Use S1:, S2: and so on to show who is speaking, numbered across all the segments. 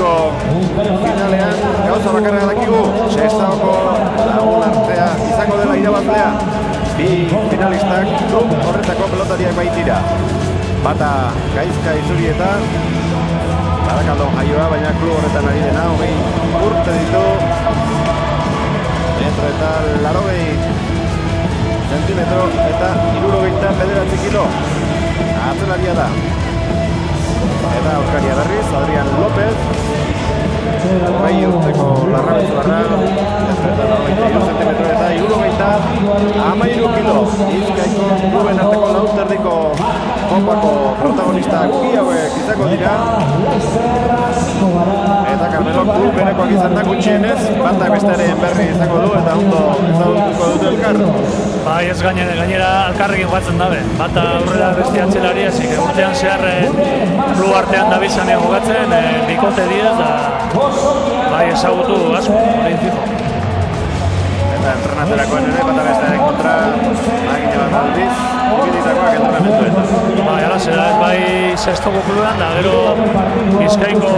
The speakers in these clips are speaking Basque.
S1: Urteko finalean gauza bakarra dakigu, Sestaoko lagun artea izango dela irabazlea. Bi finalistak klub horretako pelotariak baitira. Bata Gaizka Izurieta, Barakaldon jaioa, baina klub horretan ari dena, 20 urte ditu. Metro eta 80 zentimetro eta 69 kilo. Atzelaria da. Eta aurkaria berriz, Adrian López. 20 urteko larrabezuarra, eta 92 zentimetro eta 73 kilo. Bizkaiko kluben arteko lauterdiko kopako protagonistak bi hauek izango dira. Eta Carmelo klub berekoak izan da gutxienez, batak bestearen berri izango du eta ondo ezagutuko dute elkar.
S2: Bai, ez gainera alkarrekin jokatzen dabe. Bata aurrera beste atzelari, hasi urtean zehar klub artean dabiltzanean jokatzen, bikote diez da bai ezagutu asko, hori fijo.
S1: Eta entrenaterakoen ere, bata bestearen kontra magine bat aldiz, ibiditakoak entrenamentuetan.
S2: Bai, ala zera, bai Sestoko klubean, da gero Bizkaiko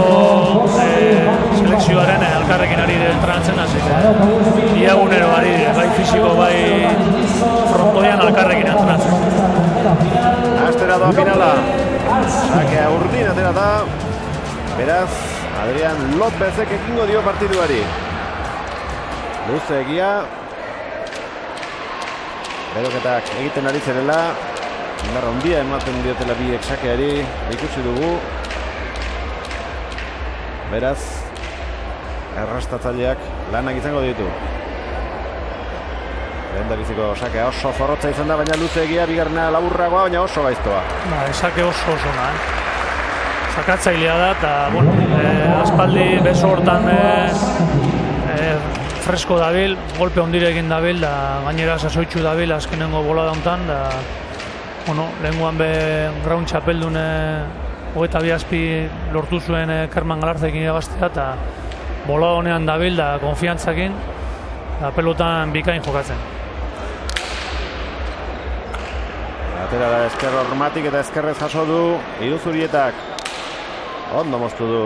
S2: selekzioaren elkarrekin ari entrenatzen hasi. Ia egunero ari dire, bai fisiko, bai frontoian elkarrekin entrenatzen.
S1: Astera doa finala, sakea urdin atera da, beraz, Adrian Lópezek ekingo dio partiduari. Luze egia, beroketak egiten ari zerela, indarra handia ematen diotela biek sakeari, ikusi dugu. Beraz, errastatzaileak lanak izango ditu. Lehendabiziko sakea oso zorrotza izan da, baina luze egia, bigarrena laburragoa, baina oso gaiztoa.
S2: Sake oso na, sakatzailea da, eta, bueno, aspaldi beso hortan fresko dabil, golpe ondirekin dabil, da gainera sasoitxu dabil azkenengo bolada hontan, da, bueno, lehenguan be graun txapeldun 22 azpi lortu zuen Kerman Galarzekin irabaztea, eta bolada honean dabil, da konfiantzakin, da pelotan bikain jokatzen.
S1: Atera da esker hormatik eta eskerrez jaso du Iruzurietak. Ondo moztu du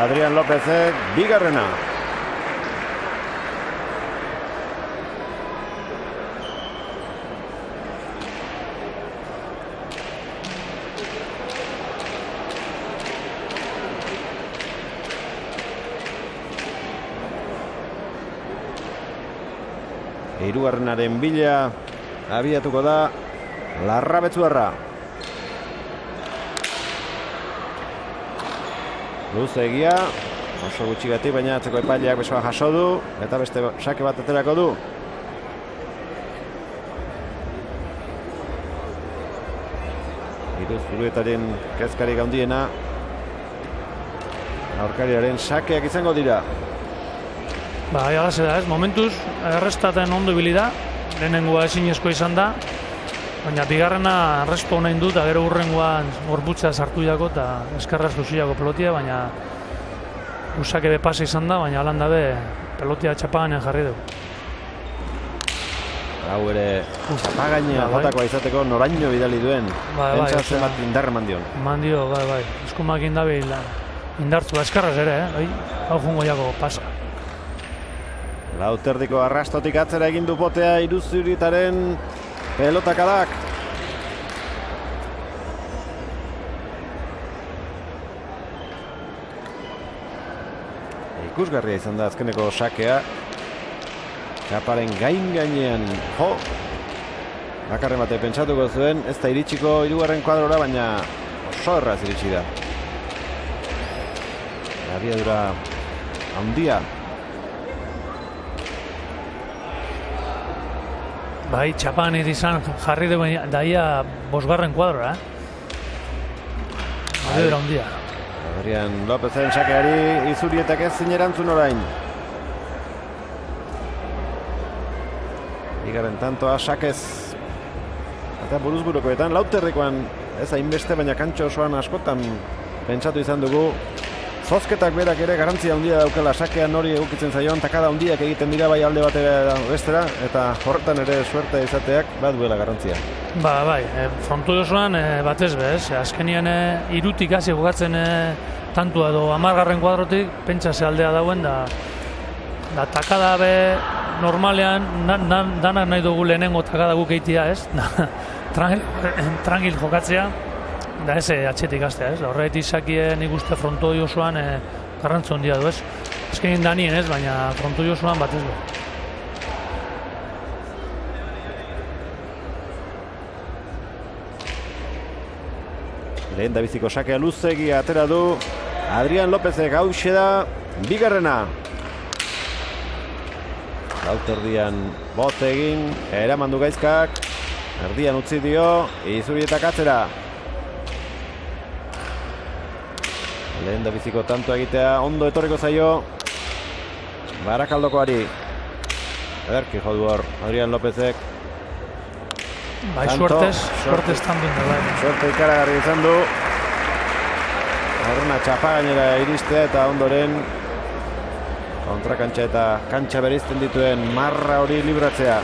S1: Adrian Lópezek bigarrena. Hirugarrenaren bila abiatuko da Larrabezuarra. Luze egia, oso gutxigatik, baina atzeko epaileak besoa jaso du, eta beste sake bat aterako du. Iruzurrietaren kezkarik handiena, aurkariaren sakeak izango dira.
S2: Ba, jagase da ez, momentuz errestaten ondo ibili da, lehenengoa ezinezko izan da, baina bigarrena erresto honein dut, gero hurrengoan gorputza sartu jako eta eskerraz duziako pelotia, baina usake be pasa izan da, baina alan dabe pelotia txapaganean jarri dugu.
S1: Hau ere txapagainea jotakoa izateko noraino bidali duen, pentsa zenbat indar eman dion.
S2: Eman dio, bai, eskumak indabil indartzu, eskerraz ere, hau jungo jako pasa.
S1: Lauterdiko arrastotik atzera egin du potea Iruzurrietaren pelotakadak. Ikusgarria izan da azkeneko sakea. Txaparen gainean jo. Bakarren bate pentsatuko zuen, ez da iritsiko hirugarren kuadrora, baina oso erraz iritsi da. Abiadura handia.
S2: Bai, txapan izan jarri du daia bosgarren kuadroa, Abiadura handia.
S1: Adrian Lópezen sakeari Izurietak ez zinerantzun orain. Bigarren tantoa sakez. Eta buruzburukoetan, Lauterrikoan ez hainbeste, baina kantxo osoan askotan pentsatu izan dugu. Zozketak berak ere garantzia handia daukela sakean hori egukitzen zaion, takada handiak egiten dira bai alde batera bestera, eta horretan ere suerta izateak baduela garantzia.
S2: Bai, frontu osoan batez bez, azkenian irutik hasi jokatzen tantua edo 10. kuadrotik, pentsa ze aldea dauen, da takada be normalean, danak nahi dugu lehenengo takada guk eitia, ez? Tranquil jokatzea, da ez atxetik astea, ez? Horregatik Isakie nik uste frontoi osoan garrantzu handia du, ez? Ezkenin danien, ez? Baina frontoi osoan batez du.
S1: Lehen da biziko sakea luzegi atera du Adrian Lópezek, hauxe da bigarrena. Lauterdian bot egin, eraman du Gaizkak, erdian utzi dio, Izurietak atzera. Lehen da biziko tanto egitea, ondo etorriko zaio Barakaldokoari. Ederki jodu hor, Adrian Lópezek.
S2: Bai, suertez tambien da, bai.
S1: Suerte ikaragarri izan du. Horrena txapa gainera iristea eta ondoren kontrakantxa eta kantxa bereizten dituen marra hori libratzea.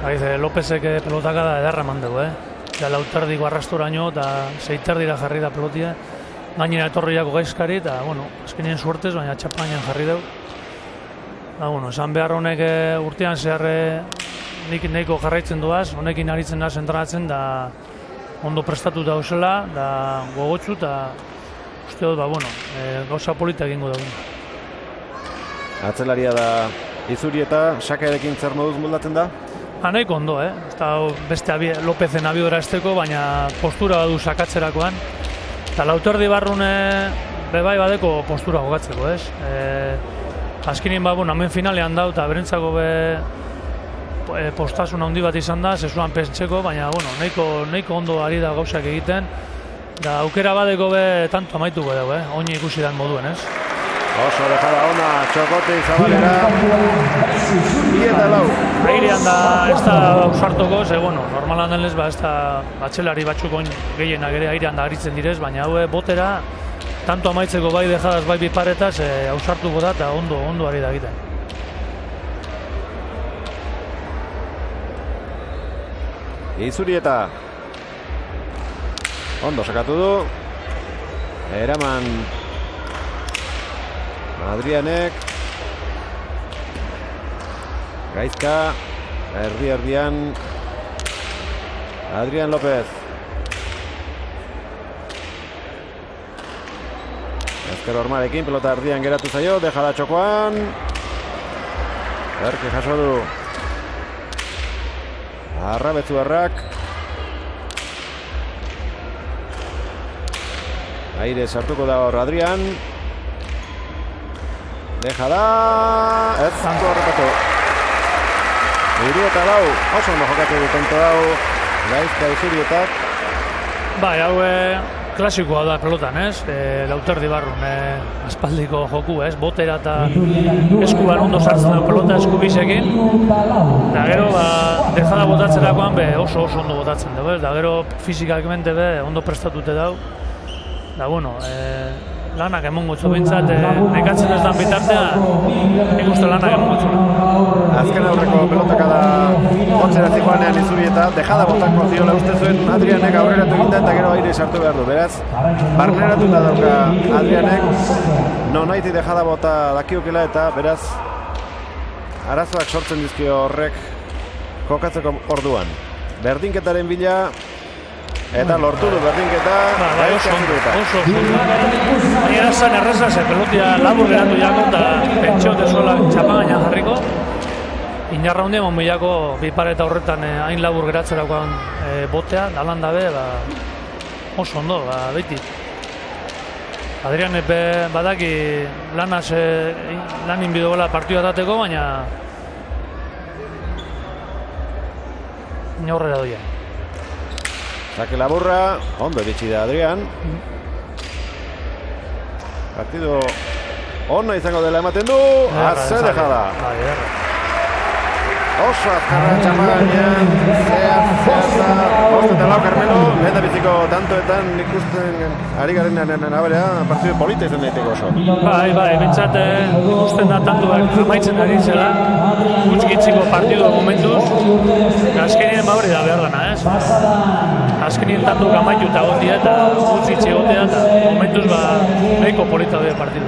S2: Bai, Lópezek pelotaka da edarra eman dugu, Ja, lauterdiko arrastoraino eta zeiterdira jarri da pelotia. Gainera etorriako Gaizkari eta, bueno, azkenien suertez, baina txapa gainean jarri dugu. Esan behar honek urtean zehar nik nahiko jarraitzen duaz, honekin aritzen da entrenatzen da ondo prestatu da usela, da gogotsu eta uste dut, gauza polita egingo dugu.
S1: Atzelaria da Izurieta, Sakearekin zer moduz moldatzen da?
S2: Nahiko ondo, ez da beste Lopezen abiodera esteko, baina postura badu sakatzerakoan. Eta Lauterdi barrune bebai badeko postura jokatzeko, ez? Azkenin hemen finalean dau eta berentzako postasun handi bat izan da, zezuan pentseko, baina nahiko ondo ari da gauzak egiten. Da aukera badeko tanto amaituko dugu, oin ikusi dan moduen, ez?
S1: Oso dejada ona, Txokote Zabalera, 2-4.
S2: Airean da ez da ausartoko, ze normalan denez ez da atxelari batzuk gehienak ere airean da aritzen direz, baina hau botera tanto amaitzeko bai dejadaz bai biparetaz ausartuko da eta ondo ari da egiten.
S1: Izurieta ondo sakatu du, eraman Adrianek, Gaizka, erdian Adrian López. Ezker Ormarekin pelota erdian geratu zaio, dejada txokoan. Erke jaso du. Arrabetzu errak. Aire sartuko da hor Adrian. Dejada. Ez zango horrekatu. Izurieta lau. Oso ondo jokatu du tonto hau. Gaizka Izurietak.
S2: Bai, hau klasikoa da pelotan, ez? Lauterdi barrun aspaldiko joku, ez? Botera eta eskuban ondo sartzen du pelota eskubisekin. Da gero, dejada botatzerakoan oso ondo botatzen dugu, ez? Da gero, fizikakmente ondo prestatute dau. Da, lanak emongo txu bintzat, nekatzen ez dan bitartea, nik uste lanak emongo txu.
S1: Azken aurreko pelotaka da botzera zikoanean Izurieta, dejada botako ziola uste zuen Adrianek aurreratu egiten eta gero aire sartu behar du, beraz, barneratu da dauka Adrianek, nonaiti dejada bota dakiokela eta beraz, arazoak sortzen dizkio horrek kokatzeko orduan. Berdinketaren bila, eta lortu du berdinketa,
S2: oso. Baina erazan erreza, pelotia labur geratu jako eta pentsiote zuela txapagaina jarriko. Inarra hundia monbilako bipareta horretan hain labur geratzerakoan botea, dalan dabe, oso ondo, beti. Adrian badaki lan inbidoela partioa dateko, baina horrela doia.
S1: Sake laburra, ondo eritsi da Adrian. Partido ona izango dela ematen du, haze dejada. Oso azkarra txamagainean, zehazta, bost eta lau Carmelo, lehen da biziko tantoetan ikusten ari garen naberea, partidu polita izan daiteko oso.
S2: Bai, bentsat ikusten da tantuak amaitzen ari zela, gutxitziko partidu momentuz, azkenien hori da behar dena, ez? Azkenien tantuk amaitu eta gotia eta gutxitzi gotia eta momentuz nahiko polita dira partidu.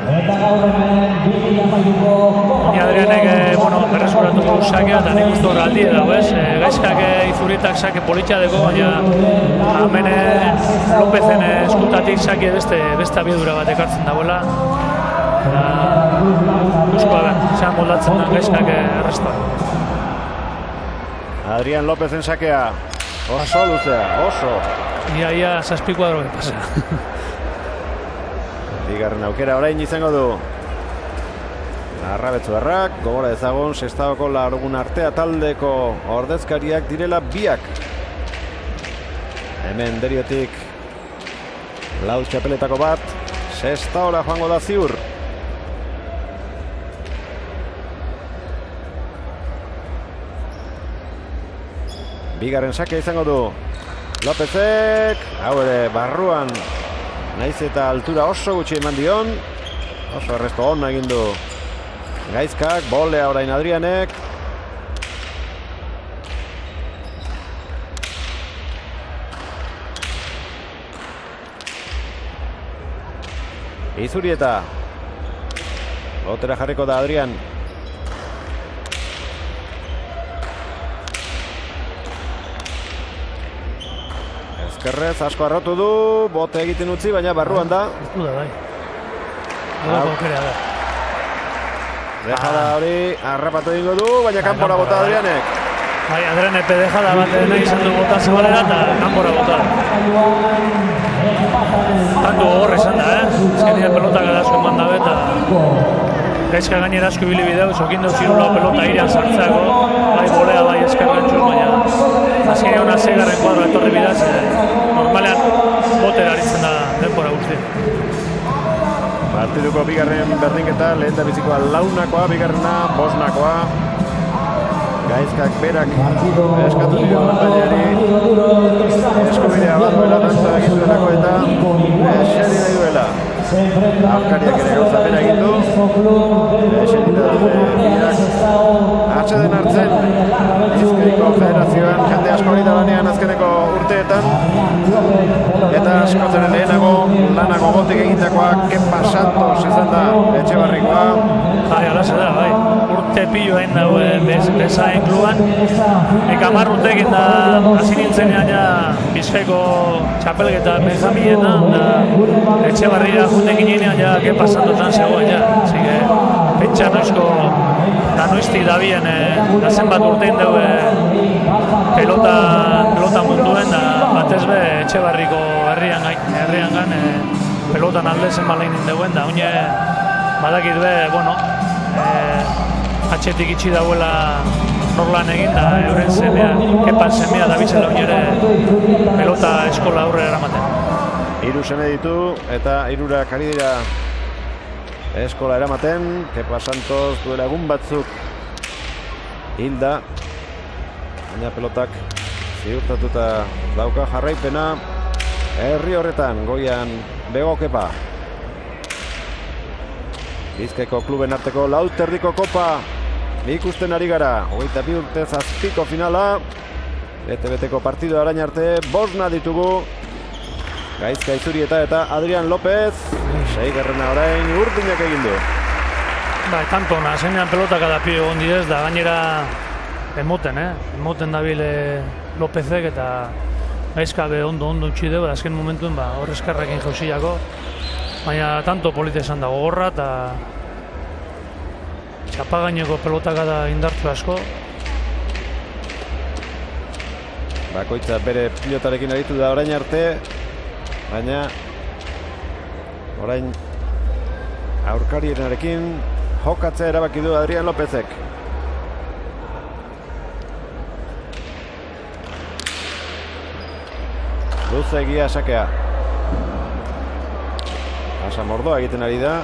S2: Ni Adrianek, berreskuratu sakea eta nik uste hor aldie dago, ez? Gaizkak izuritak sake politxadeko, baina hemen Lopezen eskutatik sake beste abiedura bat ekartzen dagoela. Eusko zean moldatzen da gaizkak errestua.
S1: Adrian Lopezen sakea, oso luzea, oso.
S2: Ia 6 kuadro pasa.
S1: Bigarren aukera orain izango du. Arrabetzu errak, gogora ezagun, Sestaoko Lagun Artea taldeko ordezkariak direla biak. Hemen deriotik lau txapeletako bat, Sestaora joango da ziur. Bigarren sakea izango du. Lopezek, hau ere barruan, naiz eta altura oso gutxi eman dion, oso arresto hona egin du. Gaizkak, bolea orain Adrianek. Izurieta. Lotera jarriko da Adrian. Ezkerrez asko arrotu du, bote egiten utzi, baina barruan da.
S2: Ez du da, bai. Gauko aukera da.
S1: Dejada hori, harrapatu egingo du, baina kanpora bota Adrianek.
S2: Bai, Adrianek dejada bat nahi izan du bota zebalera eta kanpora bota. Tanto gogor izan da, Ezkenien pelotak edazko eman dabe eta gaizka gainera asko ibili bideu, zokin dut zirula pelota irean sartzeako, bai bolea, bai eskerren txuz, baina azkenean una zeigarren kuadro etorri bidaz, normalean botera aritzen da denbora guzti.
S1: Partiduko bigarren berdinketa, lehen da bizikoa launakoa, bigarrena bosnakoa. Gaizkak berak eskatu dio batailari eskubidea bat duela dantza egin duelako eta eseri nahi duela. Aurkariak ere gauza bera egin du. Eseri da birak atxeden hartzen Bizkaiko Federazioan jende asko hori da lanean azkeneko urteetan eta asko zen lehenago lanago gotik egindakoa Kepa Santos izan da Etxebarrikoa.
S2: Bai, alaze da, bai. Urte pilo egin dago bezaen kluban. Eka 10 urte egin da hasi nintzenean ja Bizkaiko txapelketa Benjaminetan da Etxebarrira juten ginean ja Kepa Santosan zegoen ja. Así que pentsa noizko da noiztik dabien da zenbat urtein dugu pelota munduen da batez be Etxebarriko herrian pelotan alde zenbat lehinin duguen da une badakit be, atxetik itxi dauela norlan egin da euren semea, Kepan semea da bizela unere pelota eskola aurre eramaten.
S1: 3 seme ditu eta 3 ari dira eskola eramaten. Kepa Santos duela egun batzuk hilda, baina pelotak ziurtatuta dauka jarraipena herri horretan, goian Bego Kepa. Bizkaiko kluben arteko lauterdiko kopa ikusten ari gara, 22 urte zazpiko finala, bete-beteko partidu arain arte, bosna ditugu, Gaizka Izurieta eta Adrian López, 6garrena orain urdinak egin du.
S2: Bai, tanto ona, zenean pelotak adapio egon didez, da gainera emoten dabil Lópezek eta Gaizka be ondo utzi dugu, azken momentuen hor eskarrekin jauziako, baina tanto polita esan da gogorra eta txapagaineko pelotak da indartzu asko.
S1: Bakoitza bere pilotarekin aritu da orain arte, baina orain aurkarienarekin jokatzea erabaki du Adrian Lópezek. Luze egia sakea. Asa mordoa egiten ari da.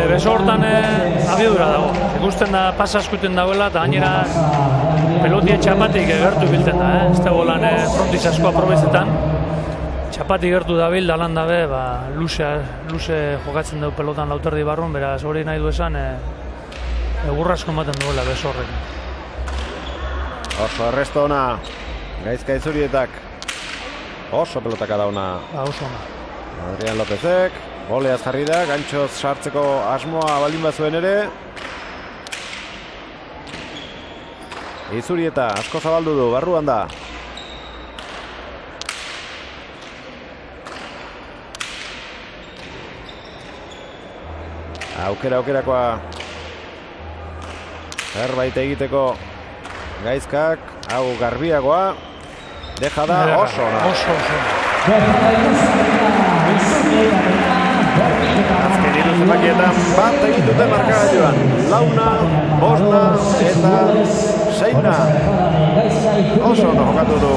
S2: Beso hortan abiadura dago. Ikusten da pasa askuten dagoela eta gainera pelotia txapatik gertu biltzen da. Ez da bolan frontiz asko aprobetzetan. Txapatik gertu dabil, dalan dabe, luze jokatzen dugu pelotan lauterdi barrun, beraz hori nahi du esan egurrasko ematen duela beso horrekin.
S1: Oso arresto ona, Gaizka Izurietak. Oso pelotaka da ona.
S2: Oso ona.
S1: Adrian Lopezek, goleaz jarri da, gantxoz sartzeko asmoa baldin bazuen ere. Izurieta, asko zabaldu du, barruan da. Aukerakoa zerbait egiteko Gaizkak, hau garbiagoa, deja da oso ona. Azken hiru zenbakietan bat egin dute markagailuan. 4, 5 eta 6. Oso ondo jokatu du.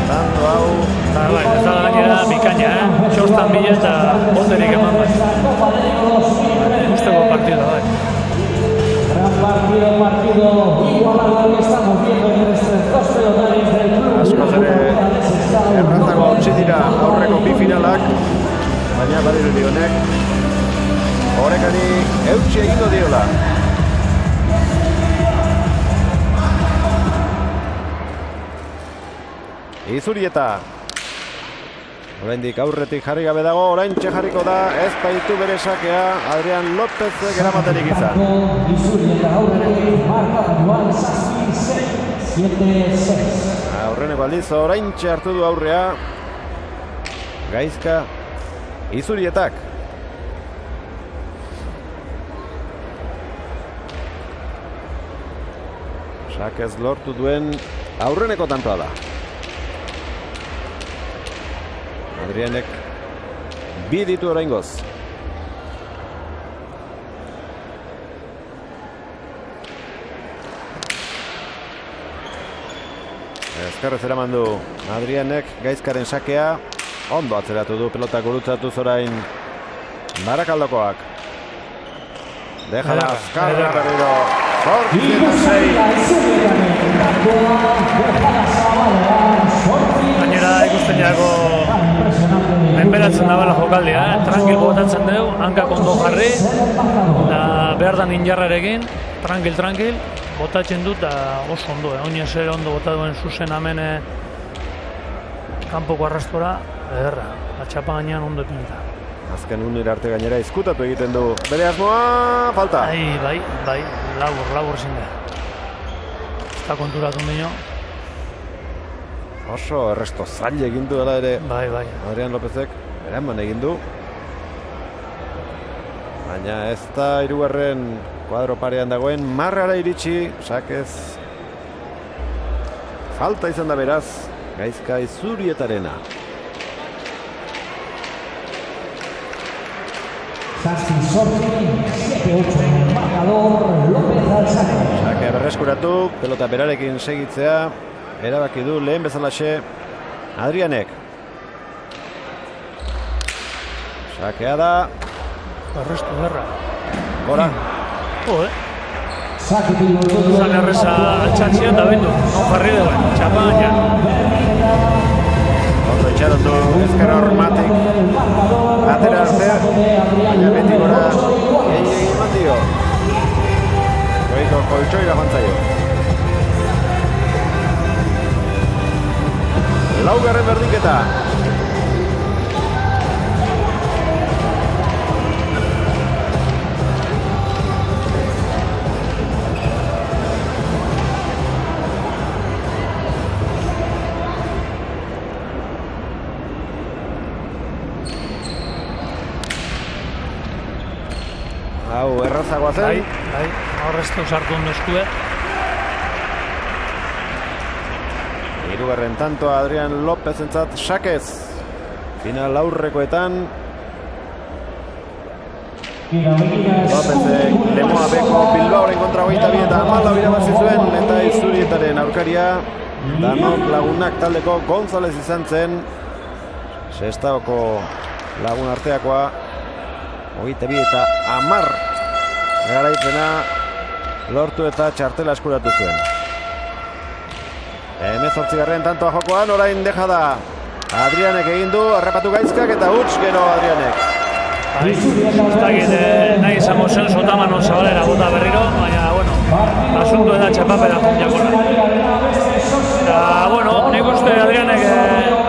S1: Tanto hau.
S2: Ez da gainera bikaina, txostan bila eta boterik eman bat. Gusteko partida, bai.
S1: Askoz ere errazago utzi dira aurreko bi finalak, baina badirudi honek orekari eutsi egingo diola. Izurieta oraindik aurretik jarri gabe dago, oraintxe jarriko da, ez baitu bere sakea Adrian Lopezek eramaterik izan. Aurreneko aldiz oraintxe hartu du aurrea Gaizka Izurietak. Sakez lortu duen aurreneko tantoa da. Adrianek bi ditu oraingoz. Ezkerrez eraman du Adrianek Gaizkaren sakea. Ondo atzeratu du, pelotak gurutzatuz orain Barakaldokoak. Deja da azkarra berriro. 4-6.
S2: Gainera ikusten jago menperatzen dabela jokaldia, tranquil botatzen dugu, hankak ondo jarri, eta behar da ninjarrarekin, tranquil, botatzen dut, eta oso ondo, oinez ere ondo bota duen zuzen hemen kanpoko arrastora, ederra, atxapa gainean ondo epinita.
S1: Azken unir arte gainera izkutatu egiten du. Bere asmoa, falta.
S2: Bai, labur zinde. Ez da konturatu minio.
S1: Oso erresto zail egin du dela ere.
S2: Bai.
S1: Adrian Lopezek eraman egin du. Baina ez da hirugarren kuadro parean dagoen marrara iritsi, sakez. Falta izan da beraz, Gaizka Izurietarena. Sakea berreskuratu, pelota berarekin segitzea, erabaki du lehen bezalaxe Adrianek. Sakea da.
S2: Arrestu derra.
S1: Gora.
S2: Zan erreza altxatzia eta bendu, non jarri duen, txapa gaina.
S1: Ondo itxaron du ezkerra hormatik. Atera arte, baina beti gora egin eman dio. Goiko koltsoira jantzaio. Laugarren berdinketa. Hau errazagoa zen.
S2: Bai, horreztu sartu ondo eskue.
S1: Hirugarren tantoa Adrian Lopez entzat sakez. Final aurrekoetan. Lopezek Lemoa Beko Bilbaoren kontra 22 eta 14 irabazi zuen eta Izurietaren aurkaria. Danok lagunak taldeko González izan zen. Sestaoko Lagun arteakoa 22 eta 10 garaipena lortu eta txartela eskuratu zuen. 18. tantoa jokoan, orain deja da. Adrianek egin du, harrapatu Gaizkak eta huts gero Adrianek.
S2: Nahi izango zen Sotamano Zabalera bota berriro, baina, bueno, asunto da txapapera juntakola. Eta, bueno, nik uste Adrianek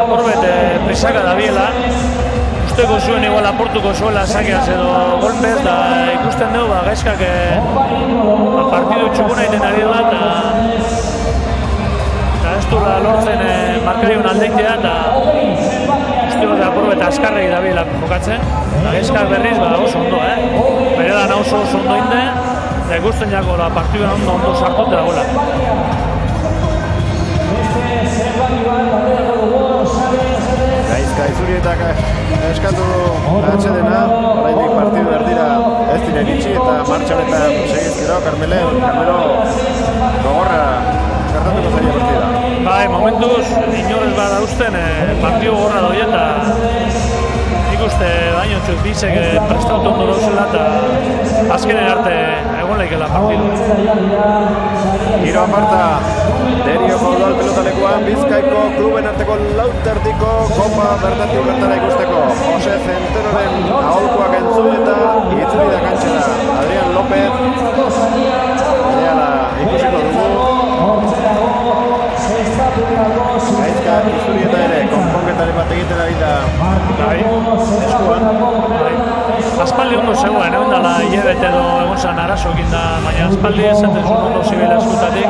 S2: aporbet prisaka da biela. Usteko zuen igual aportuko zuela sakeaz edo golpez, da ikusten dugu, Gaizkak partidu txukuna egiten ari dela, eta ez duela lortzen markarion aldeitea, eta usteko da aporbet askarregi da biela jokatzen. Eta Gaizkak berriz, oso ondo, bere lan oso ondo inde, eta ikusten jako partiduen ondo sartute dagoela.
S1: Gaizka Izurietak eskatu atxedena, oraindik partidu erdira ez dira iritsi eta martxan eta segizkero, Carmelo gogorra gertatuko zaila partida.
S2: Bai, momentuz, inorez bada usten partidu gogorra doi eta nik uste baino txut bizek prestautu ondo dauzela eta azkenen arte egon lehikela partidu.
S1: Giro aparta, Derioko udal pelotalekuan Bizkaiko kluben arteko lauterdiko kopa bertatik bertara ikusteko. Jose Zenteroren aholkuak entzun eta itzuli da kantxera. Adrian López, ideala ikusiko dugu. Gaizka Izurieta ere, konponketaren bat egiten ari da eskuan.
S2: Aspaldi ondo zegoen, egon dala hilabete edo egon zan arazokin da, baina aspaldi ezaten zuen ondo zibela eskutatik.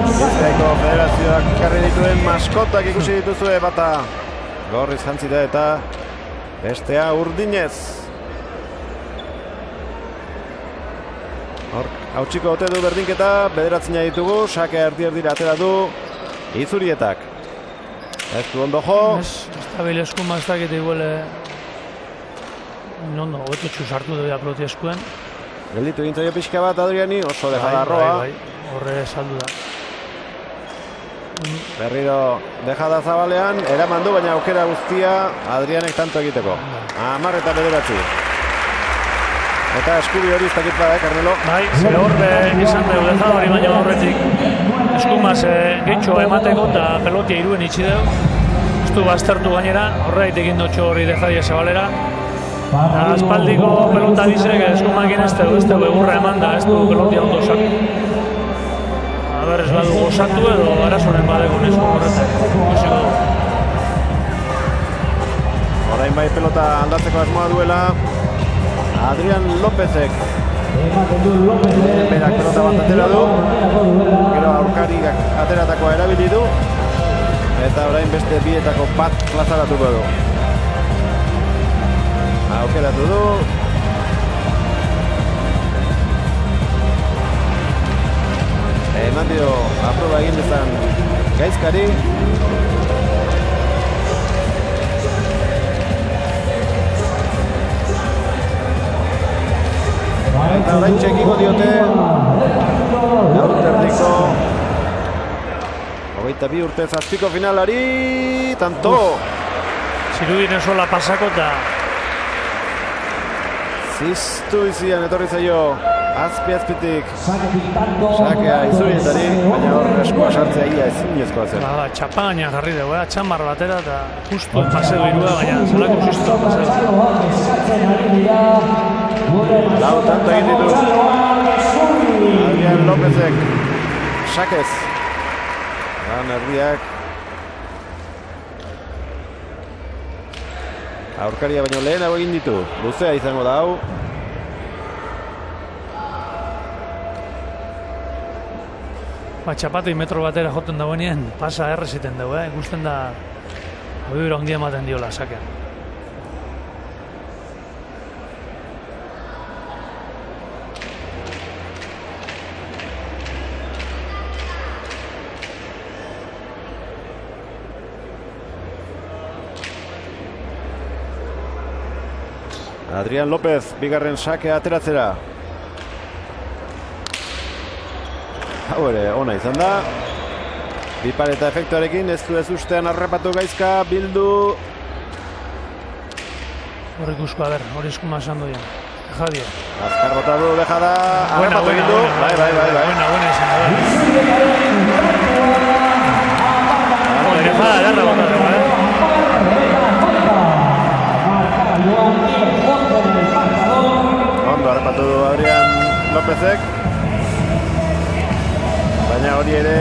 S1: Bizkaiko federazioak karri dituen maskotak ikusi dituzue, bata gorriz jantzita eta bestea urdinez. Hautsiko ote du berdinketa, bederatzina ditugu, sake erdi-erdira atera du Izurietak. Ez du ondo jo.
S2: Estabil eskuma ez dakit iguele ondo, hobetutxu sartu dira peloti eskuen.
S1: Gelditu egin pixka bat Adriani, oso dejadarroa.
S2: Horre saldu da.
S1: Berriro dejada Zabalean, eraman du, baina aukera guztia Adrianek tanto egiteko. 10 eta 9. Eta eskubi hori ez dakit bada, Carmelo?
S2: Bai, ze horbe izan dugu dejada hori baina horretik. Eskumaz gehitxo emateko eta pelotia iruen itxi dugu. Ez du baztertu gainera, horreit egin dutxo hori dejadia Zabalera. Aspaldiko pelota bizek eskumakin ez dugu egurra eman da, ez du pelotia ondo sartu. Aber ez badu gozatu edo arazoren badeko nesku horretak. Ikusiko dugu.
S1: Orain bai pelota aldatzeko asmoa duela Adrian Lópezek. Berak pelota bat atera du, gero aurkari ateratakoa erabili du, eta orain beste bietako bat plazaratuko du. Aukeratu du. Eman dio aproba egin dezan Gaizkari. Eta orain txekiko diote lauterdiko 22 urte zazpiko finalari tanto.
S2: Zirudin esola pasako eta
S1: ziztu izian etorri zaio azpi-azpitik sakea Izurietari, baina hor eskua sartzea ia ezinezkoa zen.
S2: Txapaina jarri dugu, txamar batera eta justu paseo irua, baina zelako justu paseo.
S1: Lau tanto egin ditu Adrian Lópezek sakez. Gan erdiak aurkaria baino lehenago egin ditu. Luzea izango da hau.
S2: Txapatei metro batera joten dagoenean pasa erreziten dugu, ikusten da abibura ondia ematen diola sakean.
S1: Adrian López, bigarren sakea ateratzera. Hau ere, ona izan da. Pipareta efektuarekin, ez du ez ustean arrepatu Gaizka, bildu.
S2: Hor ikusko, hori eskuma esan duia. Jadio.
S1: Azkar bota du, dejada, arrepatu egin du. Bai.
S2: Buena izan da. Dejada, garra botatu,
S1: Ondo arrepatu du Adrián Lópezek. Baina hori ere,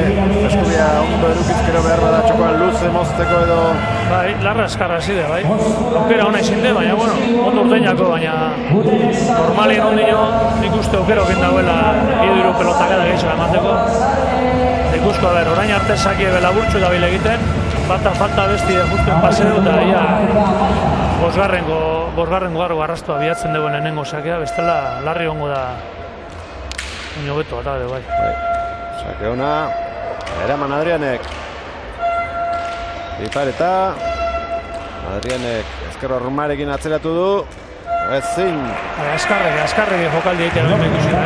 S1: eskubia ondo edukizkero behar bada txokoan luze mozteko edo...
S2: Bai, larra eskarra zide, bai. Aukera hona izin de, baina, bueno, ondo urteinako, baina normalien ondino nik uste aukera okin dagoela hiru pelotakada gehiago emateko. Ikusko, orain arte sakie belaburtxu da bile egiten, bata falta besti de justen pase du, eta ia bosgarrengo garro arrastua bihatzen dugu lehenengo sakea, bestela larri hongo da baino beto bat ade, bai.
S1: Sake hona, eraman Adrianek. Pipareta. Adrianek ezker hormarekin atzeratu du. Ezin.
S2: Azkarregi jokaldi egitea behar ikusi da,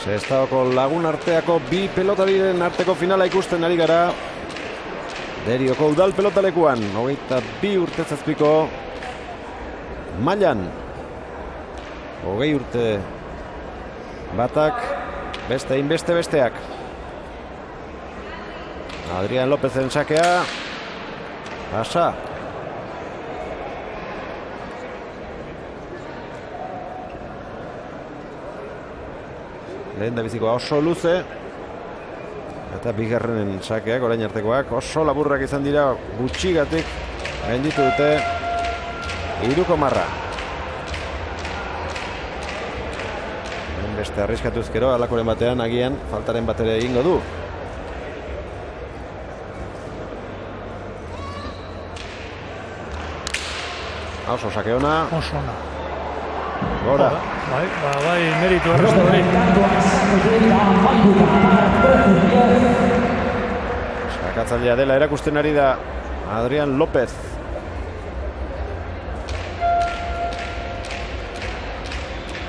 S1: Sestaoko lagun arteako bi pelotariren arteko finala ikusten ari gara. Derioko udal pelotalekuan, 22 urte zazpiko mailan. 20 urte batak, beste inbeste besteak. Adrián Lópezen sakea. Pasa. Lehen da bizikoa oso luze. Eta bigarrenen sakeak, orain artekoak, oso laburrak izan dira, gutxigatik gainditu dute 3,. Beste arriskatuzkero, alakoren batean, agian, faltaren bat ere egingo du. Oso sake ona.
S2: Oso ona.
S1: Gora.
S2: Bai, meritu arrastu hori.
S1: Sakatzailea dela erakusten ari da Adrián López.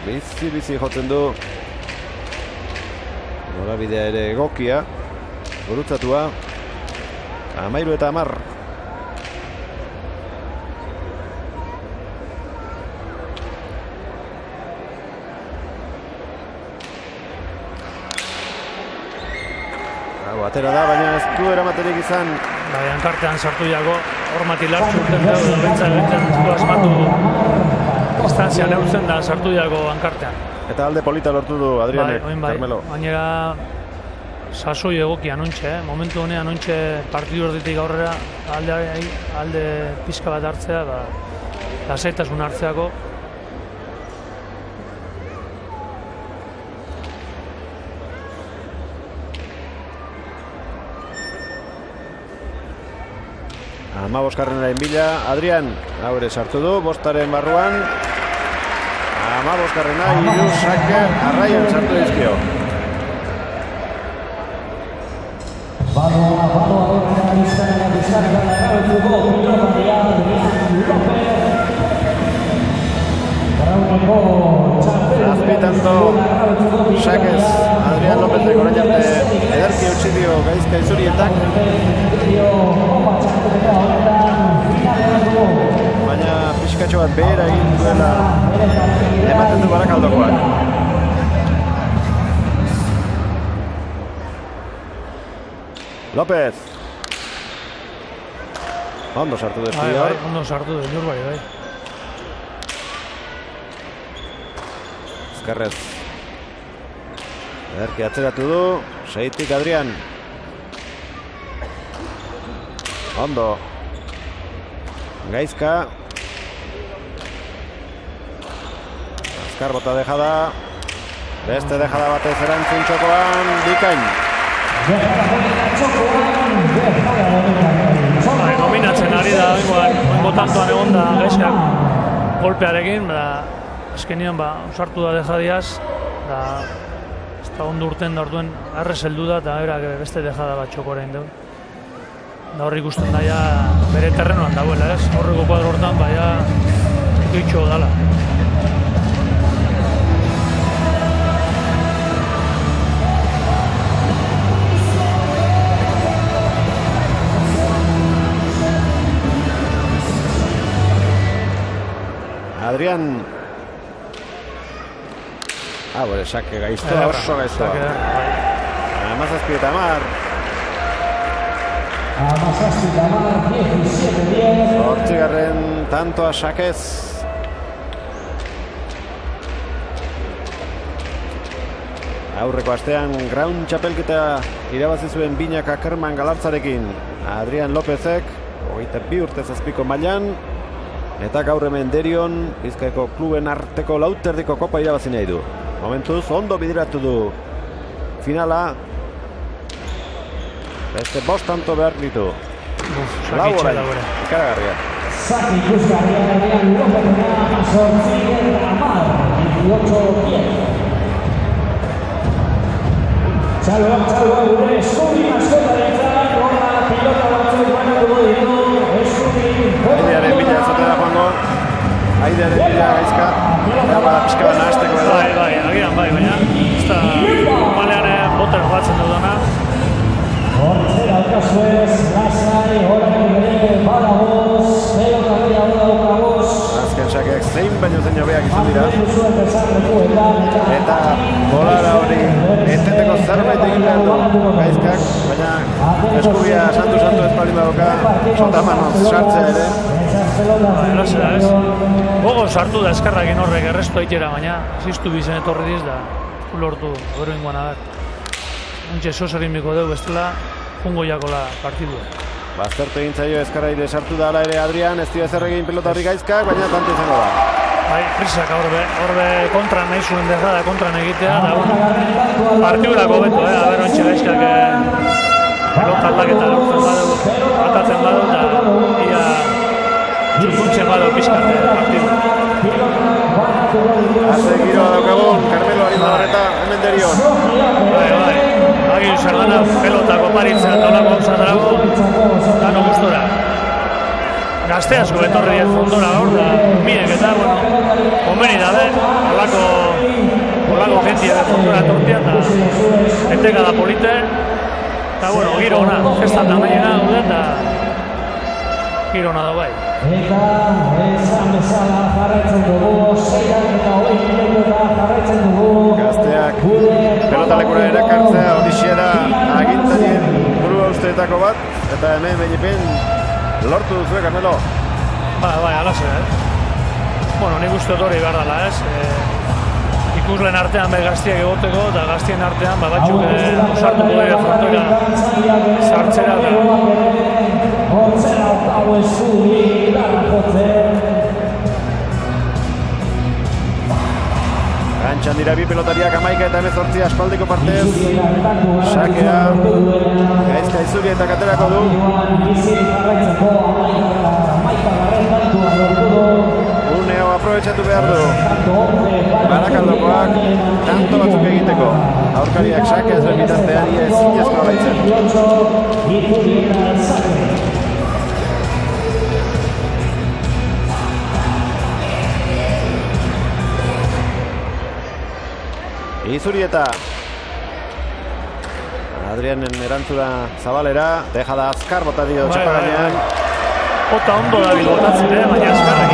S1: Bizi jotzen du. Norabidea ere egokia. Gurutzatua. 13:10. Atera da, baina ez du eramaterik izan.
S2: Bai, hankartean sartu jago, hormati lartzu urten dugu, bentzen asmatu distantzia neurtzen da sartu jago hankartean.
S1: Eta alde polita lortu du Adrianek,
S2: Carmelo. Baina sasoi egokia nontxe, momentu honean nontxe partidu erditik aurrera alde pizka bat hartzea, lasaitasun hartzeako.
S1: Amaboskarrenaren bila, Adrián haure sartu du, bostaren barruan. Amaboskarrena, hiru sake arraian sartu dizkio. Zazpitanto sakez Adrián Lópezek orain arte ederki utzi dio Gaizka Izurietak. Baina pixkatxo bat behera egin duela ematen du Barakaldokoak. López. Ondo sartu du eskudia.
S2: Bai, ondo sartu du, inur bai.
S1: Ezkerrez. Ederki atzeratu du, seitik Adrián. Ondo. Gaizka. Azkar bota dejada. Beste dejada batez erantzun txokoan, bikain.
S2: Dominatzen ari da, oingo tantoan egon da Gaizkak golpearekin, azkenean sartu da dejadiaz, ez da ondo urten da orduen arrez heldu da eta berak beste dejada bat txokorein du. Da horri ikusten daia bere terrenoan dagoela, ez? Horreko kuadro hortan baia ikitxo dala.
S1: Adrián. Bore, sake gaiztoa, oso gaiztoa. Amazazpi eta Amar. Hortzigarren tantoa sakez. Aurreko astean Ground txapelketa irabazi zuen Binak Akerman Galartzarekin. Adrián Lópezek, 22 urte zazpiko mailan. Eta gaur hemen Derion, Bizkaiko kluben arteko lauterdiko kopa irabazi nahi du. Momentuz, ondo bideratu du finala. Beste 5 tanto behar ditu. Lau orain, ikaragarria.
S3: Zaki ikusgarria Adrián Lópezena, Zortzigen Amar, 28-10. Txaloa gure eskubi maskotaretzak, horra pilota batzuk banatuko ditu, eskubi...
S1: Aidearen bila ezatera joango, Aidearen bila gaizka, eta bada pixka bat nahazteko edo.
S2: Bai, agian bai, baina ez da normalean boter joatzen dudana.
S3: Hortzera alkazuez, lasai, horren bere badagoz, pelota bera daukagoz.
S1: Azken sakeak zein baino zein hobeak izan dira. Eta bolara hori enteteko zerbait egin behar du gaizkak, baina eskubia santu ez palin badoka, sotamanoz sartzea ere.
S2: Errazera ez. Gogo sartu da eskarrakin horrek errestu aitera, baina ziztu bizen etorri diz da lortu gero ingoan agat. Ontxe soserin biko dugu bestela, jungo jakola partidua.
S1: Baztertu egin zaio eskarraile sartu da ala ere Adrián, ez dio ezer egin pelota horri gaizkak, baina tanto izango da.
S2: Bai, prisak horbe kontran nahi zuen dejada, kontran egitea, da bueno, partidurako beto, aber ontxe gaizkak pelota aldaketa lortzen badu, atatzen badu, eta ia txurkuntzen badu pizkat partidu.
S1: Haze giroa daukagun, Carmelo ari da horreta, hemen Derion.
S2: Bai, agin zer dana pelotako paritzea eta olako zatrago, dano gustora. Gazte asko etorri ez fondora gaur da, miek eta, bueno, konbeni dabe, olako jentia de fondora etortian da, enteka da polite, eta, bueno, giro ona, festatan nahiena gaude eta giro ona da bai.
S3: Eta esan bezala jarraitzen dugu, 6 minututa jarraitzen dugu.
S1: Gazteak pelotalekura erakartzea horixe da agintarien burua usteetako bat, eta hemen behipen lortu duzue, Carmelo.
S2: Bai, alaxe, Bueno, nik uste hori behar dela, ikuslen artean be gaztiak egoteko, eta gaztien artean batzuk osartuko dira frontoira sartzera da.
S3: Hortzera oktago eskubi, darrakotzen.
S1: Gantxan dira bi pelotariak 11 eta 18 aspaldiko partez. Sakea, gaizka izuri eta katerako du. Une hau aprobetxatu behar du. Barakaldokoak tanto batzuk egiteko. Aurkariak sakea ez bitartean ia ezinezkoa baitzen. Izurieta. Adrianen erantzuna zabalera, deja da azkar bota dio txapagainean.
S2: Bota ondo dabil botatzen, baina azkarrak,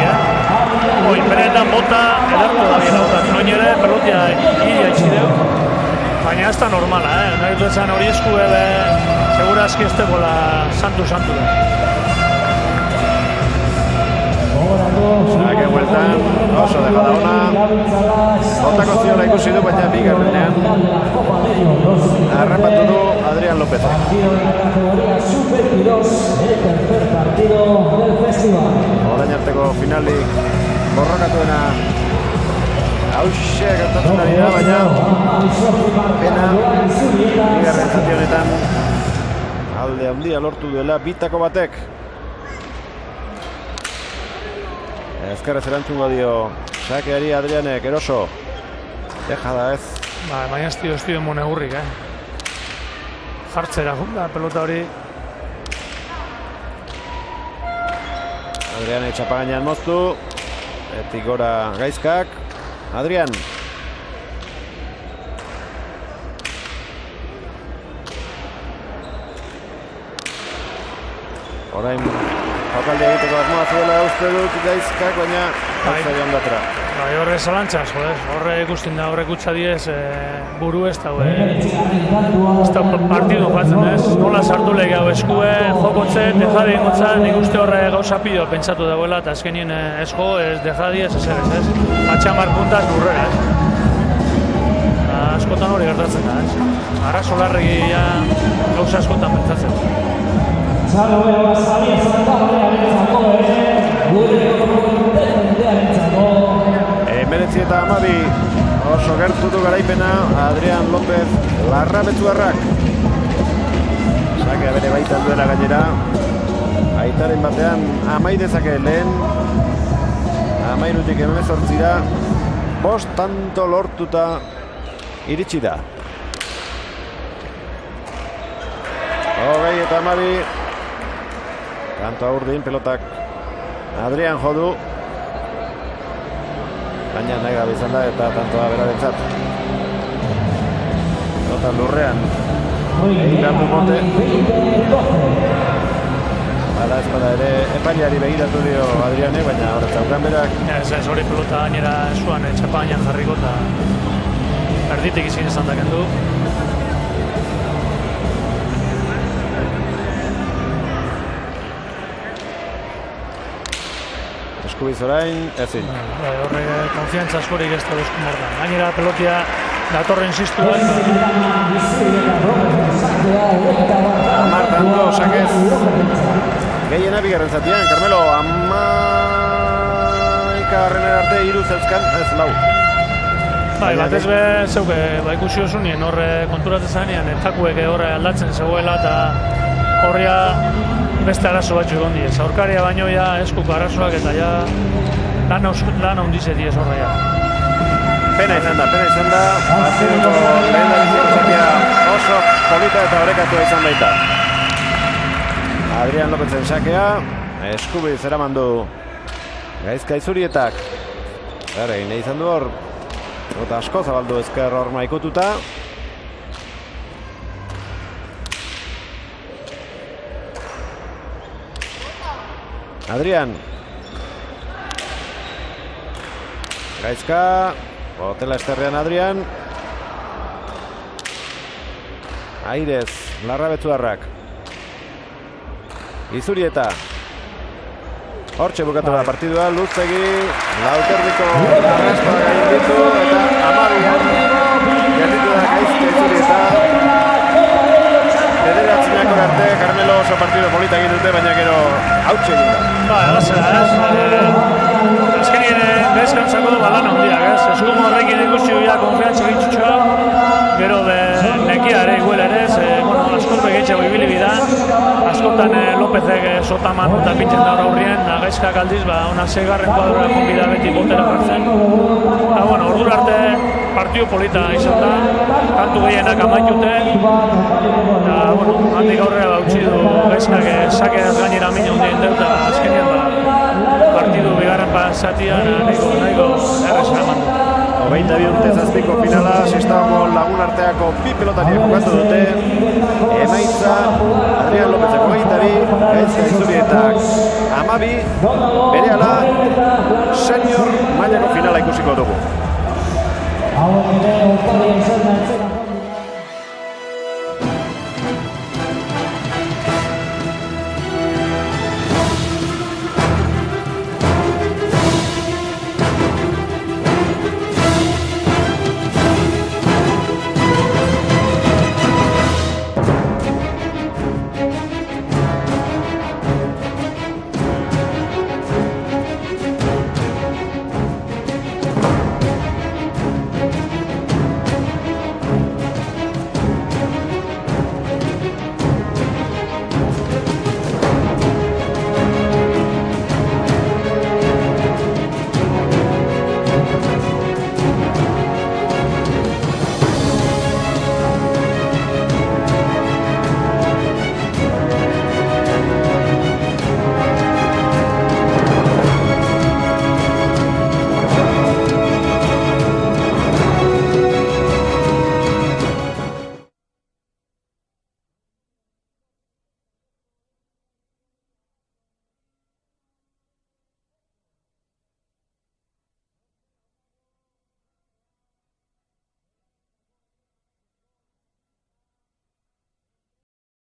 S2: Oi, benetan bota edartu dabil botatzen. Oin ere, pelotia hila itxideu. Baina ez da normala, nahi duetzen hori esku ebe, segurazki ez tegoela santu da.
S1: Sake bueltan, oso dejada ona. Botako ziola ikusi du, baina bigarrenean harrapatu du Adrián López. Orain arteko finalik borrokatuena hauxe gertatzen ari da, baina pena bigarren zati honetan alde handia lortu duela bitako batek. Ezkerrez erantzungo dio sakeari Adrianek, eroso. Deja da ez,
S2: Baina ez dio mone hurrik, jartzera da pelota hori.
S1: Adrian etxapagainan moztu. Etik gora Gaizkak. Adrian. Orain jokaldi egiteko asmoa zuela uste dut Gaizkak, baina hauza joan datera.
S2: Bai, horre zalantzaz, horre ikusten da horrek utza diez buru ez da, ez da partidu jokatzen ez, nola sartu lege hau eskue, jokotzen, dejadi ingotzen, nik uste horre gauza pilo pentsatu dagoela, eta azkenien ez jo, ez dejadi ez ez, atxamar puntaz burrera ez. Askotan hori gertatzen da ez, ara solarregi gauza askotan pentsatzen.
S3: Zaloa sabia zantabea bentzako
S1: Meretzi eta amabi oso gertu du garaipena Adrian López Larrabetzuarrak. Sakea bere baitan duela gainera. Aitaren batean amai dezake lehen. Amairutik 18 5 tanto lortuta iritsi da. 20 eta amabi. Kantoa urdin, pelotak Adrian jodu. Baina nahi gabe izan da eta tantoa berarentzat. Pelota lurrean. Egin behar du mote. Hala espada ere epailari begiratu dio Adrianek, baina horretzaukan berak.
S2: Ez hori pelota gainera zuan txapagainan jarriko eta erditik izin izan daken du.
S1: Eskubiz orain, ezin.
S2: Horre konfiantza askorik ez da eskumordan. Gainera pelotia datorren ziztu da.
S1: Amar tanto, sakez. Gehiena bigarren zatian, Carmelo, amaikagarren arte 3 zeuzkan, ez 4.
S2: Bai, batez be, zeuke, ikusi osunien, horre konturatzen zanean, takuek horre aldatzen zegoela eta horria beste arazo batzu egon diez. Aurkaria baino ja eskuko arazoak eta ja lan handize diez horre ja.
S1: Pena izan da. Partiduko lehen da biziko zakia oso polita eta orekatua izan baita. Adrian Lopezen sakea, eskubiz eraman du Gaizka Izurietak. Egin izan du hor, eta asko zabaldu ezker hor maikututa. Adrian. Gaizka, botela esterrean Adrian. Airez, Larrabetzuarrak. Izurieta. Hortxe bukatu da partidua, luzegi, lauterdiko arrastoa gain ditu, eta amabian gelditu da Gaizka Izurieta. Bederatzinak arte, Carmelo oso partido polita egin dute, baina gero hautxe egin da.
S2: Ba, egazera, azkenien bezkantzako balan handiak, eskumo horrekin ikusi duia konfiantza gitxutxoa, gero nekia ere iguel ere, askot begitxego ibili bidan, askotan Lopezek sotaman eta pintzen daura hurrien, Gaizkak aldiz, ona 6. kuadroa konbida beti botera jartzen. Eta, ordura arte partio polita izan da, kantu gehienak amaitute, eta, handik aurrera utzi du Gaizkak sakeaz gainera mina hundien dut, eta azkenean partidu bigarren zatian nahiko errez eraman du.
S1: 22 urte zazpiko finala, Sestaoko lagun arteako bi pelotariak jokatu dute. Emaitza, Adrian Lopezeko 22, Gaizka Izurietak 12, berehala senior mailako finala ikusiko dugu.